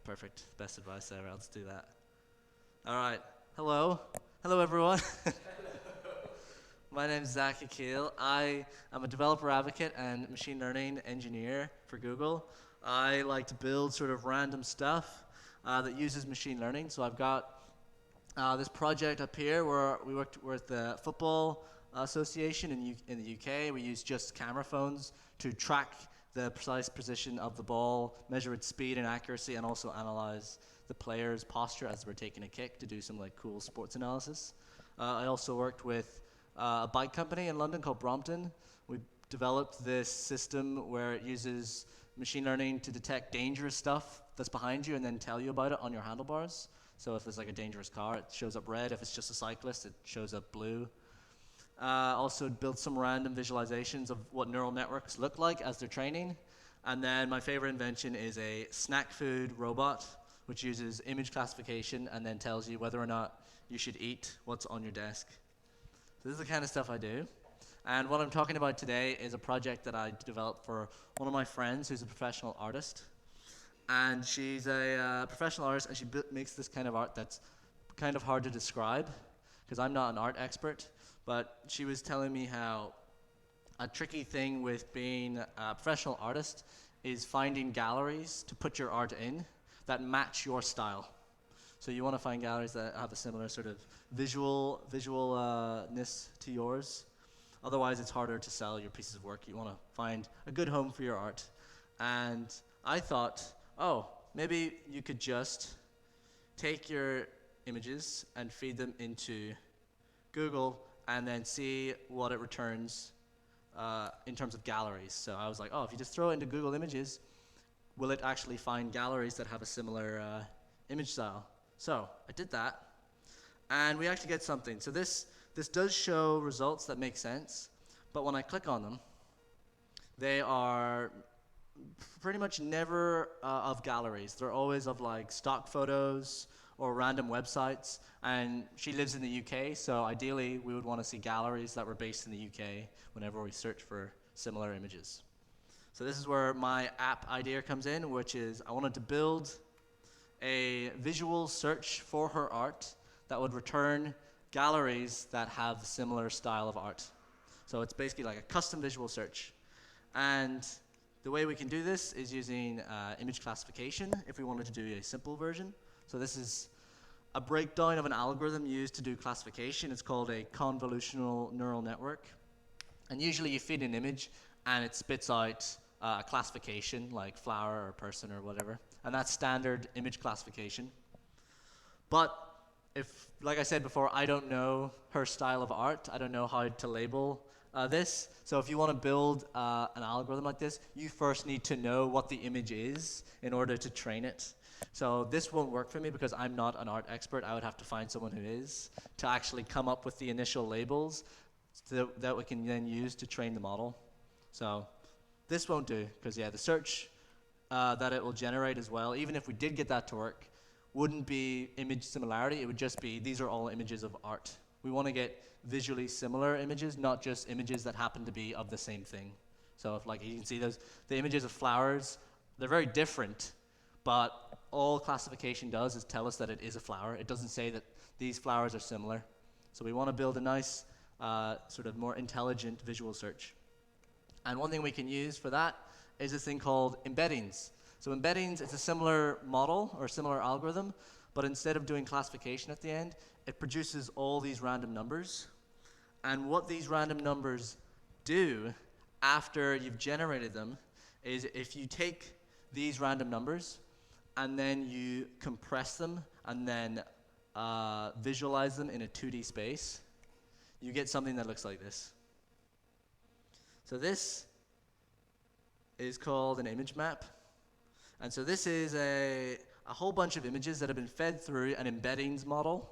Perfect. Best advice ever. Let's do that. All right. Hello. Hello, everyone. My name is Zack Akil. I am a developer advocate and machine learning engineer for Google. I like to build sort of random stuff that uses machine learning. So I've got this project up here where we worked with the Football Association in the UK. We use just camera phones to track the precise position of the ball, measure its speed and accuracy, and also analyze the player's posture as we're taking a kick to do some like cool sports analysis. I also worked with a bike company in London called Brompton. We developed this system where it uses machine learning to detect dangerous stuff that's behind you and then tell you about it on your handlebars. So if there's like a dangerous car, it shows up red. If it's just a cyclist, it shows up blue. Also built some random visualizations of what neural networks look like as they're training. And then my favorite invention is a snack food robot, which uses image classification and then tells you whether or not you should eat what's on your desk. So this is the kind of stuff I do. And what I'm talking about today is a project that I developed for one of my friends who's a professional artist. And she's a professional artist, and she makes this kind of art that's kind of hard to describe, because I'm not an art expert. But she was telling me how a tricky thing with being a professional artist is finding galleries to put your art in that match your style. So you want to find galleries that have a similar sort of visualness to yours. Otherwise, it's harder to sell your pieces of work. You want to find a good home for your art. And I thought, oh, maybe you could just take your images and feed them into Google and then see what it returns in terms of galleries. So I was like, oh, if you just throw it into Google Images, will it actually find galleries that have a similar image style? So I did that, and we actually get something. So this does show results that make sense, but when I click on them, they are pretty much never of galleries. They're always of like stock photos or random websites, and she lives in the UK, so ideally we would want to see galleries that were based in the UK whenever we search for similar images. So this is where my app idea comes in, which is I wanted to build a visual search for her art that would return galleries that have similar style of art. So it's basically like a custom visual search. And the way we can do this is using image classification if we wanted to do a simple version. So this is a breakdown of an algorithm used to do classification. It's called a convolutional neural network. And usually you feed an image and it spits out a classification like flower or person or whatever. And that's standard image classification. But if, like I said before, I don't know her style of art, I don't know how to label this. So if you want to build an algorithm like this, you first need to know what the image is in order to train it. So this won't work for me because I'm not an art expert. I would have to find someone who is to actually come up with the initial labels that we can then use to train the model. So this won't do because, yeah, the search that it will generate as well, even if we did get that to work, wouldn't be image similarity. It would just be these are all images of art. We want to get visually similar images, not just images that happen to be of the same thing. So if like you can see those, the images of flowers, they're very different, but all classification does is tell us that it is a flower. It doesn't say that these flowers are similar. So we want to build a nice, sort of more intelligent visual search. And one thing we can use for that is this thing called embeddings. So embeddings is a similar model or similar algorithm, but instead of doing classification at the end, it produces all these random numbers. And what these random numbers do after you've generated them is if you take these random numbers and then you compress them and then visualize them in a 2D space, you get something that looks like this. So this is called an image map. And so this is a whole bunch of images that have been fed through an embeddings model.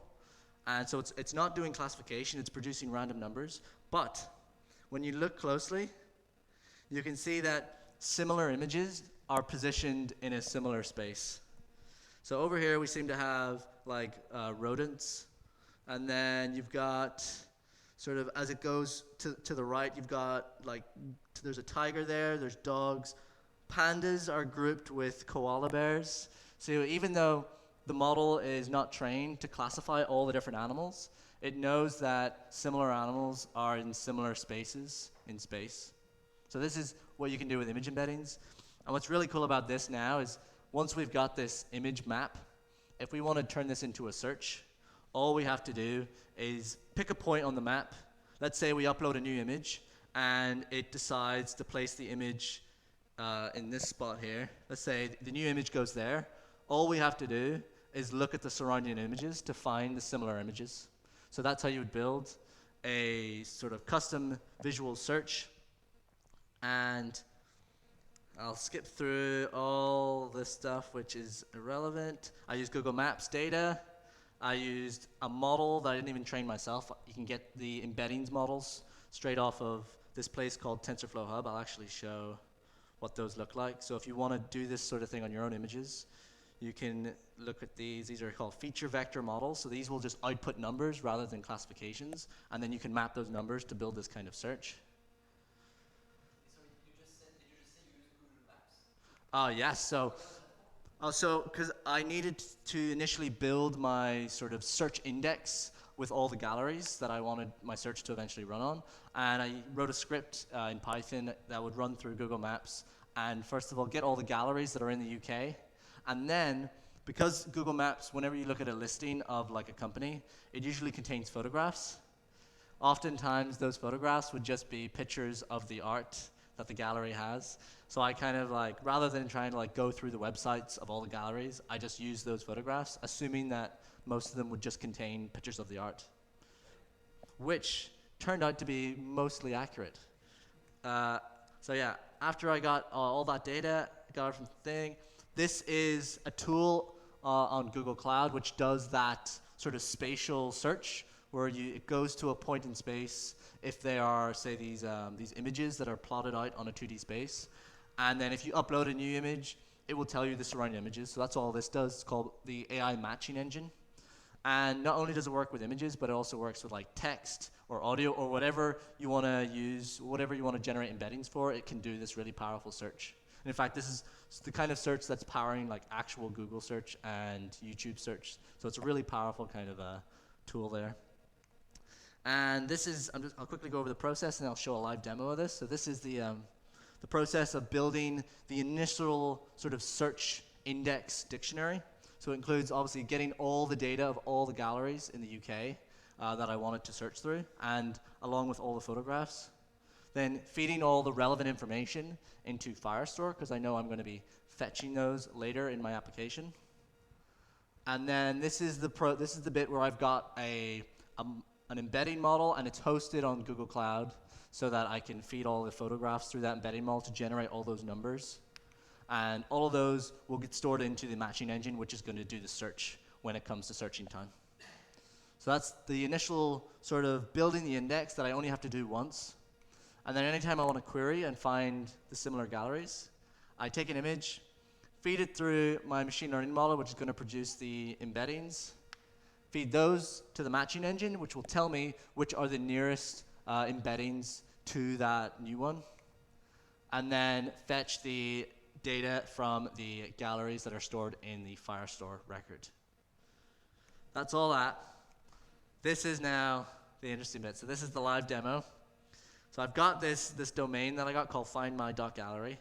And so it's not doing classification, it's producing random numbers. But when you look closely, you can see that similar images are positioned in a similar space. So over here we seem to have like rodents, and then you've got sort of as it goes to the right, you've got like there's a tiger there, there's dogs. Pandas are grouped with koala bears. So even though the model is not trained to classify all the different animals, it knows that similar animals are in similar spaces in space. So this is what you can do with image embeddings. And what's really cool about this now is once we've got this image map, if we want to turn this into a search, all we have to do is pick a point on the map. Let's say we upload a new image, and it decides to place the image in this spot here. Let's say the new image goes there. All we have to do is look at the surrounding images to find the similar images. So that's how you would build a sort of custom visual search. And I'll skip through all this stuff which is irrelevant. I used Google Maps data. I used a model that I didn't even train myself. You can get the embeddings models straight off of this place called TensorFlow Hub. I'll actually show what those look like. So if you want to do this sort of thing on your own images, you can look at these. These are called feature vector models. So these will just output numbers rather than classifications. And then you can map those numbers to build this kind of search. So did you just say you use Google Maps? Yes. So because I needed to initially build my sort of search index with all the galleries that I wanted my search to eventually run on. And I wrote a script in Python that would run through Google Maps and first of all get all the galleries that are in the UK. And then, because Google Maps, whenever you look at a listing of like a company, it usually contains photographs. Oftentimes those photographs would just be pictures of the art that the gallery has. So I kind of like, rather than trying to like go through the websites of all the galleries, I just use those photographs, assuming that most of them would just contain pictures of the art, which turned out to be mostly accurate. So yeah, after I got all that data, got it from the thing, this is a tool on Google Cloud which does that sort of spatial search where it goes to a point in space if they are, say, these images that are plotted out on a 2D space. And then if you upload a new image, it will tell you the surrounding images. So that's all this does. It's called the AI matching engine. And not only does it work with images, but it also works with like text or audio or whatever you want to use, whatever you want to generate embeddings for. It can do this really powerful search. And in fact, this is the kind of search that's powering like actual Google search and YouTube search. So it's a really powerful kind of a tool there. And this is, I'll quickly go over the process and I'll show a live demo of this. So this is the process of building the initial sort of search index dictionary. So it includes obviously getting all the data of all the galleries in the UK that I wanted to search through, and along with all the photographs. Then feeding all the relevant information into Firestore, because I know I'm going to be fetching those later in my application. And then this is the bit where I've got an embedding model, and it's hosted on Google Cloud, so that I can feed all the photographs through that embedding model to generate all those numbers. And all of those will get stored into the matching engine, which is going to do the search when it comes to searching time. So that's the initial sort of building the index that I only have to do once. And then anytime I want to query and find the similar galleries, I take an image, feed it through my machine learning model, which is going to produce the embeddings, feed those to the matching engine, which will tell me which are the nearest embeddings to that new one, and then fetch the data from the galleries that are stored in the Firestore record. That's all that. This is now the interesting bit. So this is the live demo. So I've got this domain that I got called findmy.gallery.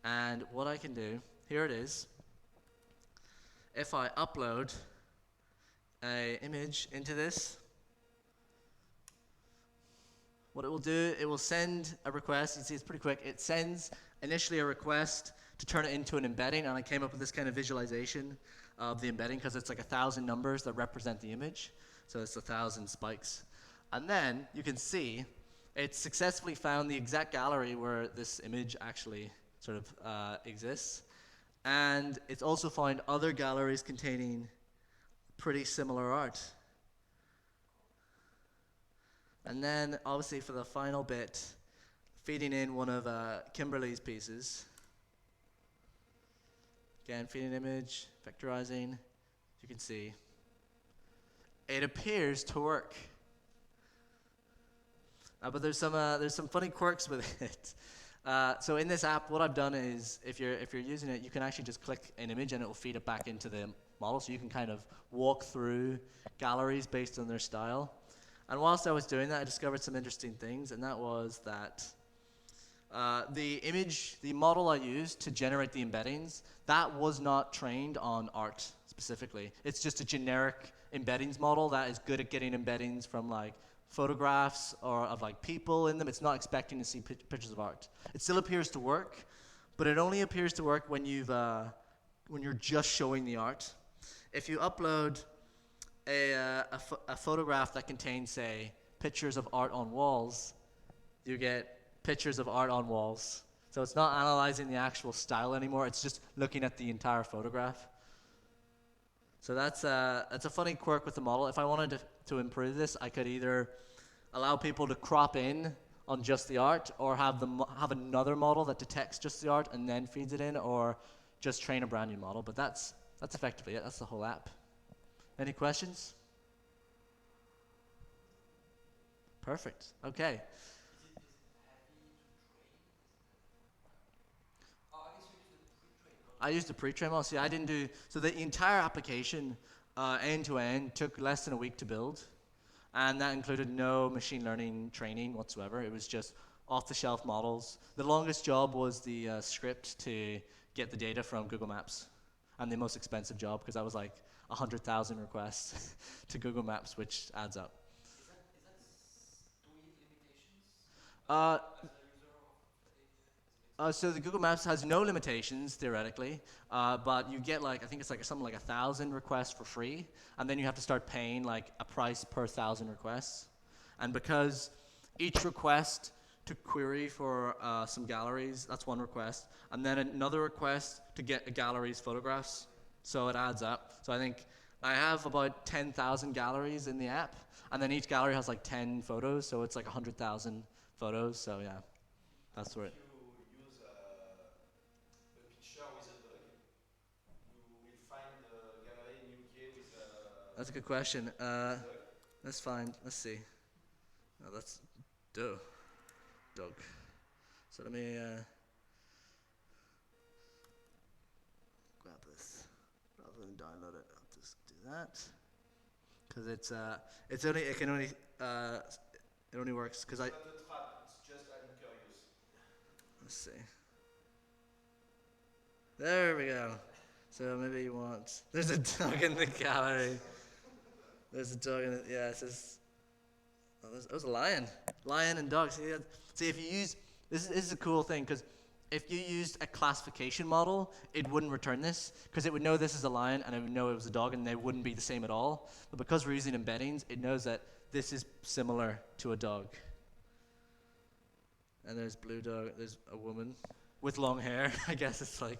And what I can do, here it is. If I upload an image into this, what it will do, it will send a request. You see it's pretty quick. It sends initially a request to turn it into an embedding, and I came up with this kind of visualization of the embedding because it's like 1,000 numbers that represent the image. So it's 1,000 spikes. And then you can see it successfully found the exact gallery where this image actually sort of exists. And it's also found other galleries containing pretty similar art. And then obviously for the final bit, feeding in one of Kimberly's pieces. Again, feeding image, vectorizing. You can see it appears to work. But there's some funny quirks with it. So in this app, what I've done is, if you're using it, you can actually just click an image and it will feed it back into the model. So you can kind of walk through galleries based on their style. And whilst I was doing that, I discovered some interesting things, and that was that the model I used to generate the embeddings, that was not trained on art specifically. It's just a generic embeddings model that is good at getting embeddings from like photographs or of like people in them. It's not expecting to see pictures of art. It still appears to work, but it only appears to work when you're just showing the art. If you upload a photograph that contains, say, pictures of art on walls, you get pictures of art on walls. So it's not analyzing the actual style anymore. It's just looking at the entire photograph. So that's a funny quirk with the model. If I wanted to improve this, I could either allow people to crop in on just the art, or have another model that detects just the art and then feeds it in, or just train a brand new model. But that's effectively it. That's the whole app. Any questions? Perfect. Okay. I used a pre-train model. See, I didn't do, so the entire application end to end took less than a week to build, and that included no machine learning training whatsoever. It was just off-the-shelf models. The longest job was the script to get the data from Google Maps, and the most expensive job, because that was like 100,000 requests to Google Maps, which adds up. Is that GUI limitations Uh, as a user of So the Google Maps has no limitations theoretically, but you get like, I think it's like something like 1,000 requests for free, and then you have to start paying like a price per 1,000 requests. And because each request to query for some galleries, that's one request, and then another request to get a gallery's photographs, so it adds up. So I think I have about 10,000 galleries in the app, and then each gallery has like 10 photos, so it's like 100,000 photos. So yeah, that's where it. You use a picture with a dog, you will find the gallery in UK with a That's a good question. dog. Let's find. Let's see. No, that's dog. So let me grab this rather than download it. I'll just do that because it only works because It's not a trap, it's just an curious. let's see. There we go. So maybe you want. There's a dog in the gallery. There's a dog in it. Yeah, it says. Oh, there's a lion. Lion and dog. See, if you use this is a cool thing, because if you used a classification model, it wouldn't return this, because it would know this is a lion and it would know it was a dog, and they wouldn't be the same at all. But because we're using embeddings, it knows that this is similar to a dog. And there's blue dog. There's a woman with long hair. I guess it's like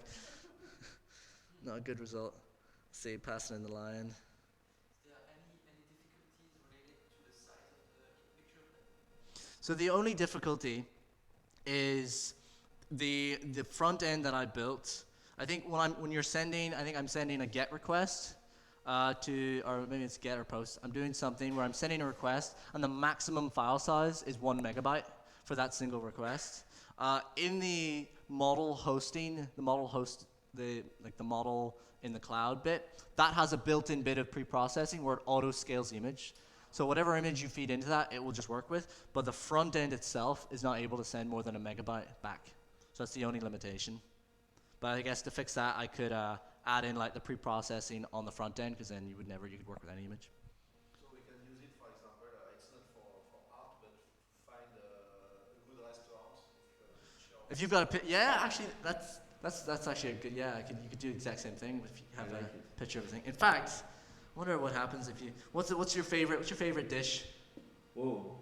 not a good result. Let's see, passing in the lion. Is there any difficulties related to the size of the picture of them? So the only difficulty is the front end that I built. I think when you're sending, I think I'm sending a GET request to, or maybe it's GET or POST. I'm doing something where I'm sending a request, and the maximum file size is 1 megabyte for that single request. In the model hosting, the model in the cloud bit, that has a built-in bit of pre-processing where it auto-scales the image. So whatever image you feed into that, it will just work with, but the front end itself is not able to send more than 1 megabyte back. So that's the only limitation. But I guess to fix that, I could add in like the pre-processing on the front end, because then you could work with any image. So we can use it, for example, it's not for art, but to find a good restaurant. If you've got yeah, actually, that's actually a good, yeah, you could do the exact same thing if you have a picture of everything. In fact, I wonder what happens if you, what's your favorite dish? Oh,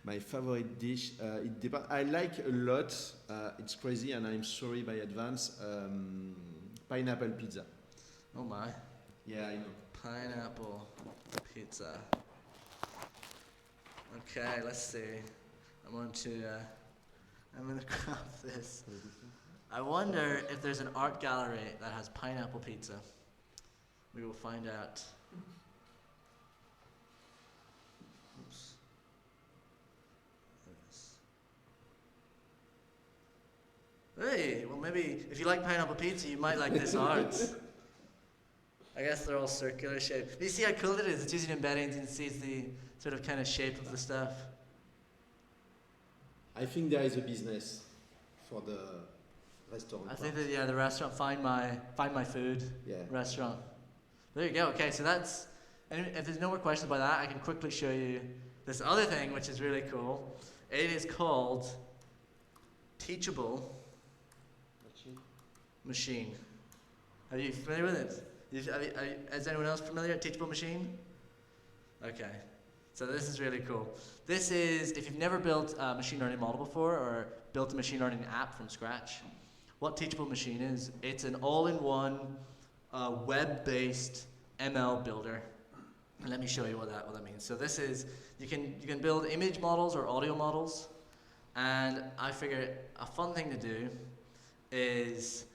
my favorite dish, it depends. I like a lot, it's crazy and I'm sorry by advance, pineapple pizza. Oh my. Yeah, I know. Pineapple pizza. Okay, let's see. I'm gonna grab this. I wonder if there's an art gallery that has pineapple pizza. We will find out. Oops. There it is. Hey, well maybe if you like pineapple pizza, you might like this art. I guess they're all circular shaped. You see how cool it is? It's using embeddings and sees the sort of kind of shape of the stuff. I think there is a business for the restaurant. I think that yeah, the restaurant find my food Yeah. restaurant. There you go. Okay, so that's. And if there's no more questions about that, I can quickly show you this other thing, which is really cool. It is called Teachable Machine. Are you familiar with it? Is anyone else familiar? Teachable Machine? Okay. So this is really cool. This is, if you've never built a machine learning model before or built a machine learning app from scratch, what Teachable Machine is, it's an all-in-one web-based ML builder. And let me show you what that means. So this is, you can build image models or audio models, and I figured a fun thing to do is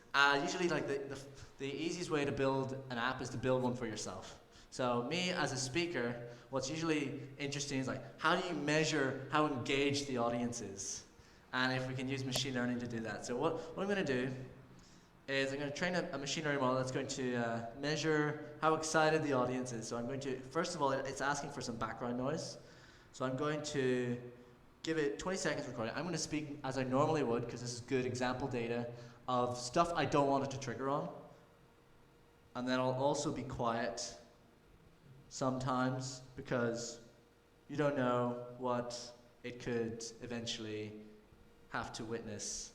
usually like the easiest way to build an app is to build one for yourself. So me as a speaker, what's usually interesting is like, how do you measure how engaged the audience is? And if we can use machine learning to do that. So what I'm going to do is I'm going to train a machine learning model that's going to measure how excited the audience is. So I'm going to, first of all, it's asking for some background noise. So I'm going to give it 20 seconds recording. I'm going to speak as I normally would, because this is good example data of stuff I don't want it to trigger on. And then I'll also be quiet sometimes, because you don't know what it could eventually have to witness.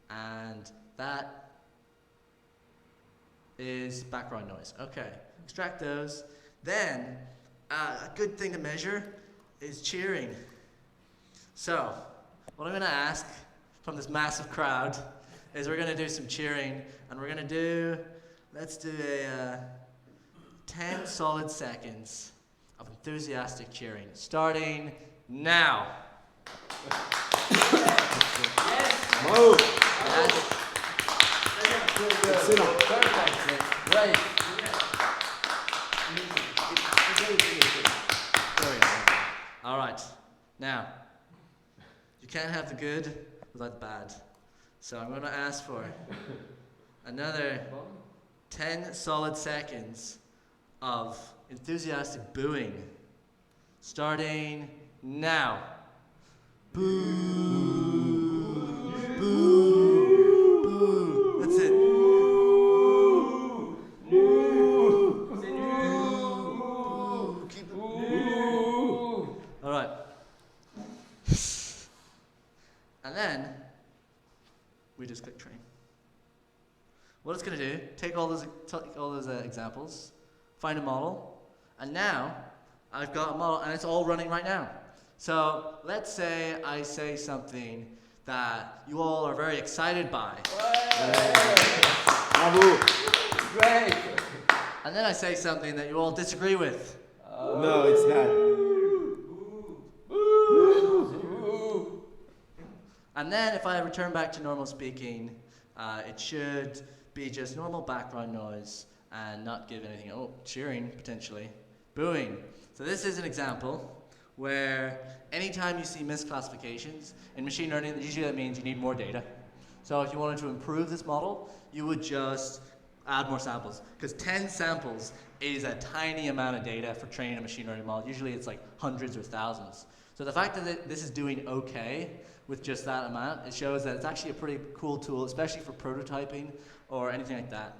And that is background noise. Okay, extract those. Then, a good thing to measure is cheering. So, what I'm gonna ask from this massive crowd is we're gonna do some cheering, and we're gonna do, let's do a 10 solid seconds of enthusiastic cheering, starting now. Bravo. Yes. Excellent. Perfect. Great. There we go. All right. Now, you can't have the good without the bad. So I'm going to ask for another 10 solid seconds of enthusiastic booing, starting now. Boo. Boo. Boo. That's it. Keep it. All right. And then we just click train. What it's going to do, take all those examples, find a model, and now I've got a model and it's all running right now. So let's say I say something that you all are very excited by. Bravo. Great. And then I say something that you all disagree with. No, it's not. And then if I return back to normal speaking, it should be just normal background noise and not give anything. Oh, cheering, potentially. Booing. So this is an example where anytime you see misclassifications, in machine learning, usually that means you need more data. So if you wanted to improve this model, you would just add more samples. Because 10 samples is a tiny amount of data for training a machine learning model. Usually it's like hundreds or thousands. So the fact that this is doing okay with just that amount, it shows that it's actually a pretty cool tool, especially for prototyping or anything like that.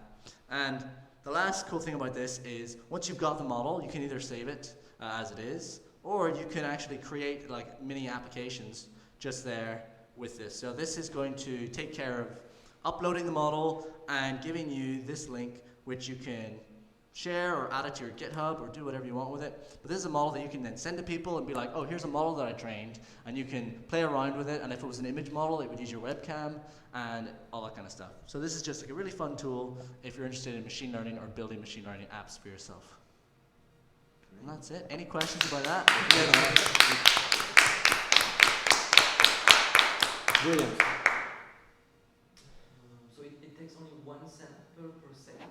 And the last cool thing about this is once you've got the model, you can either save it as it is, or you can actually create like mini applications just there with this. So this is going to take care of uploading the model and giving you this link, which you can share or add it to your GitHub or do whatever you want with it. But this is a model that you can then send to people and be like, oh, here's a model that I trained, and you can play around with it. And if it was an image model, it would use your webcam and all that kind of stuff. So this is just like a really fun tool if you're interested in machine learning or building machine learning apps for yourself. And that's it. Any questions about that? Brilliant. So it takes only one sample per second.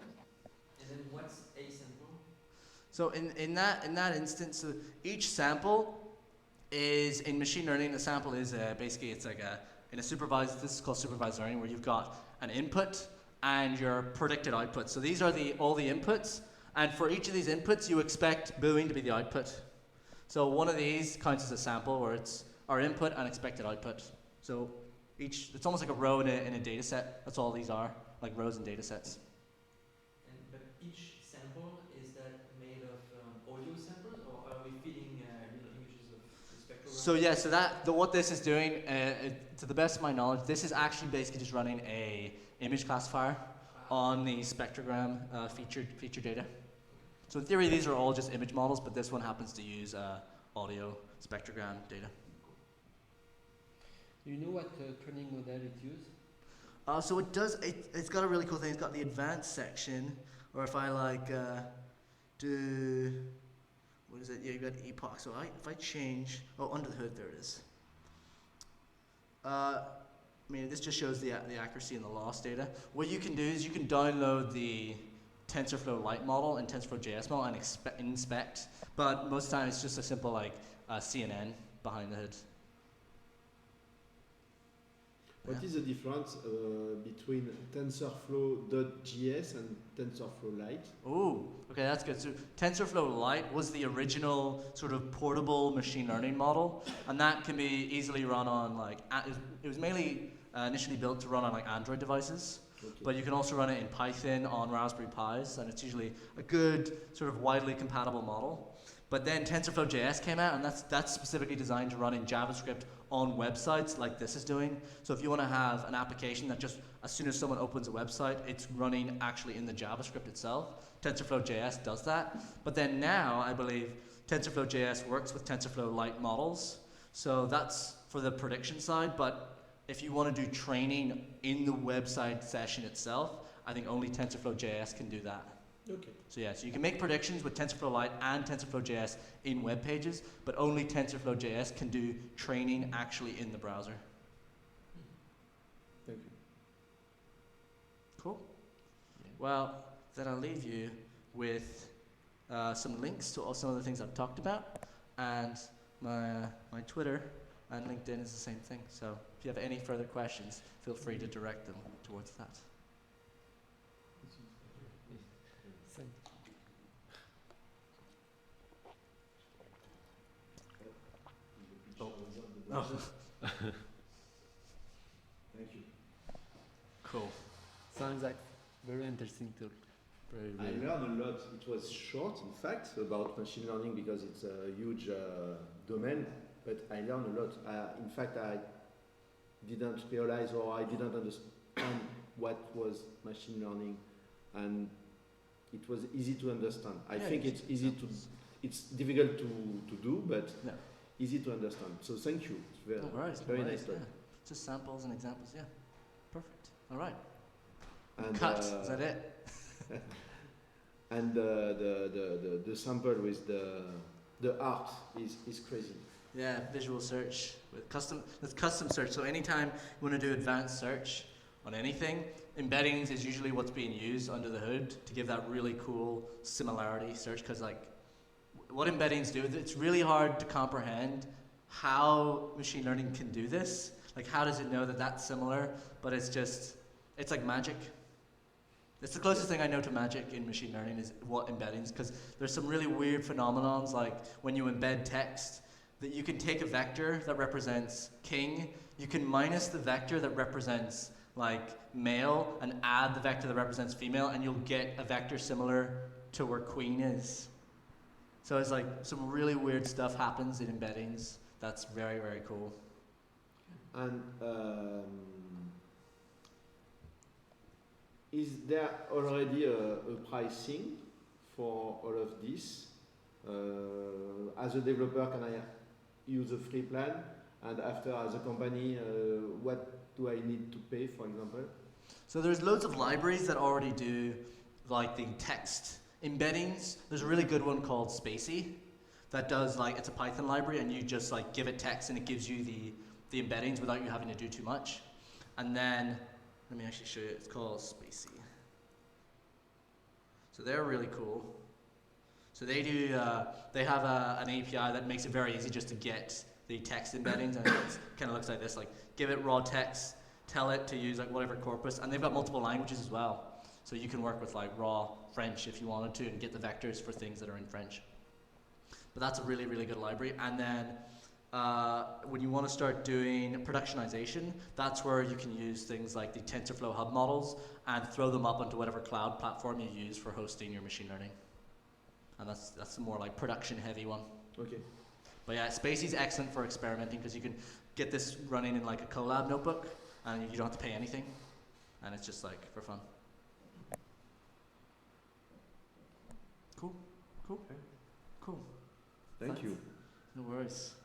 And then what's a sample? So in that instance, so each sample is in machine learning. A sample is basically it's like in a supervised, this is called supervised learning, where you've got an input and your predicted output. So these are all the inputs, and for each of these inputs, you expect boolean to be the output. So one of these counts as a sample, where it's our input and expected output. So it's almost like a row in a data set. That's all these are, like rows in data sets. But each sample, is that made of audio samples, or are we feeding real images of the spectrogram? So yeah, so what this is doing, to the best of my knowledge, this is actually basically just running a image classifier on the spectrogram feature data. So in theory, these are all just image models, but this one happens to use audio spectrogram data. Do you know what training model it uses? So it does, it's got a really cool thing. It's got the advanced section, or if I like do, what is it? Yeah, you've got epoch. So if I change, under the hood, there it is. I mean, this just shows the accuracy and the loss data. What you can do is you can download the TensorFlow Lite model and TensorFlow JS model and inspect, but most of the time it's just a simple like CNN behind the hood. What is the difference between TensorFlow.js and TensorFlow Lite? Oh, okay, that's good. So TensorFlow Lite was the original sort of portable machine learning model, and that can be easily run on like, it was mainly initially built to run on like Android devices. Okay. But you can also run it in Python on Raspberry Pis, and it's usually a good sort of widely compatible model. But then TensorFlow JS came out, and that's specifically designed to run in JavaScript on websites like this is doing. So if you want to have an application that just, as soon as someone opens a website, it's running actually in the JavaScript itself, TensorFlow JS does that. But then now, I believe, TensorFlow JS works with TensorFlow Lite models. So that's for the prediction side, but if you want to do training in the website session itself, I think only TensorFlow JS can do that. Okay. So yeah, so you can make predictions with TensorFlow Lite and TensorFlow JS in web pages, but only TensorFlow JS can do training actually in the browser. Thank you. Cool. Well, then I'll leave you with some links to all some of the things I've talked about, and my Twitter and LinkedIn is the same thing. So if you have any further questions, feel free to direct them towards that. Oh. Thank you. Cool. Sounds like very interesting talk. I learned a lot. It was short, in fact, about machine learning because it's a huge domain, but I learned a lot. In fact, I didn't realize or I didn't understand what was machine learning, and it was easy to understand. I think it's easy to, it's difficult to do, but easy to understand. So thank you. It's very nice talk. Yeah. Just samples and examples, yeah. Perfect. All right. And, Cut. Is that it? And the sample with the art is crazy. Yeah, visual search with custom search. So anytime you want to do advanced search on anything, embeddings is usually what's being used under the hood to give that really cool similarity search. Because like, what embeddings do, it's really hard to comprehend how machine learning can do this. Like, how does it know that that's similar? But it's like magic. It's the closest thing I know to magic in machine learning is what embeddings, because there's some really weird phenomenons like when you embed text, that you can take a vector that represents king, you can minus the vector that represents like male and add the vector that represents female, and you'll get a vector similar to where queen is. So it's like some really weird stuff happens in embeddings. That's very, very cool. And is there already a pricing for all of this? As a developer, can I use a free plan? And after, as a company, what do I need to pay, for example? So there's loads of libraries that already do like the text embeddings. There's a really good one called Spacey that does like, it's a Python library and you just like give it text and it gives you the embeddings without you having to do too much. And then, let me actually show you, it's called Spacey. So they're really cool. So they do, they have an API that makes it very easy just to get the text embeddings, and it kind of looks like this. Like, give it raw text, tell it to use like whatever corpus, and they've got multiple languages as well. So you can work with like raw French if you wanted to, and get the vectors for things that are in French. But that's a really, really good library. And then when you want to start doing productionization, that's where you can use things like the TensorFlow hub models and throw them up onto whatever cloud platform you use for hosting your machine learning. And that's the more like production heavy one. Okay. But yeah, Spacey's excellent for experimenting because you can get this running in like a Colab notebook and you don't have to pay anything. And it's just like for fun. Cool. Okay. Cool. Thank you. No worries.